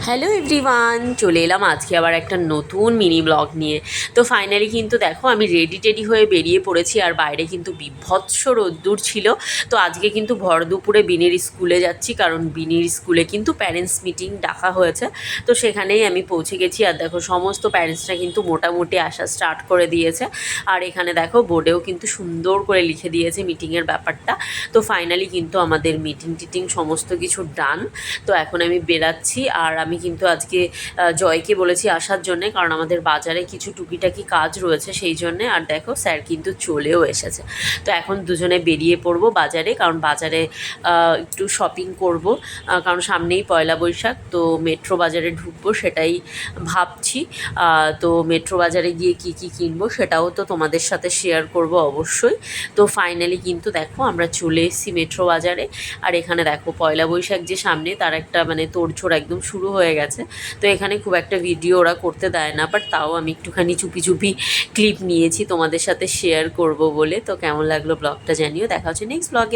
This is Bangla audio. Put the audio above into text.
হ্যালো এভরিওয়ান, চলে এলাম আজকে আবার একটা নতুন মিনি ব্লগ নিয়ে। তো ফাইনালি কিন্তু দেখো আমি রেডি হয়ে বেরিয়ে পড়েছি, আর বাইরে কিন্তু বিভৎস রোদ্দুর ছিল। তো আজকে কিন্তু ভর দুপুরে বিনির স্কুলে যাচ্ছি, কারণ বিনির স্কুলে কিন্তু প্যারেন্টস মিটিং ডাকা হয়েছে। তো সেখানেই আমি পৌঁছে গেছি, আর দেখো সমস্ত প্যারেন্টসরা কিন্তু মোটামুটি আসা স্টার্ট করে দিয়েছে। আর এখানে দেখো বোর্ডেও কিন্তু সুন্দর করে লিখে দিয়েছে মিটিংয়ের ব্যাপারটা। তো ফাইনালি কিন্তু আমাদের মিটিং টিটিং সমস্ত কিছু ডান। তো এখন আমি বেরাচ্ছি, আর আমি কিন্তু আজকে জয়কে বলেছি আসার জন্যে, কারণ আমাদের বাজারে কিছু টুকিটাকি কাজ রয়েছে সেই জন্যে। আর দেখো স্যার কিন্তু চলেও এসেছে। তো এখন দুজনে বেরিয়ে পড়বো বাজারে, কারণ বাজারে একটু শপিং করব, কারণ সামনেই পয়লা বৈশাখ। তো মেট্রো বাজারে ঢুকবো সেটাই ভাবছি। তো মেট্রো বাজারে গিয়ে কি কি কিনবো সেটাও তো তোমাদের সাথে শেয়ার করব অবশ্যই। তো ফাইনালি কিন্তু দেখো আমরা চলে এসেছি মেট্রো বাজারে। আর এখানে দেখো পয়লা বৈশাখ যে সামনে, তার একটা মানে তোড়জোড় একদম শুরু হয়ে গেছে। তো এখানে খুব একটা ভিডিও ওরা করতে দেয় না, বাট তাও আমি একটুখানি চুপি চুপি ক্লিপ নিয়েছি তোমাদের সাথে শেয়ার করব বলে। তো কেমন লাগলো ব্লগটা জানিও। দেখা হচ্ছে নেক্সট ব্লগে।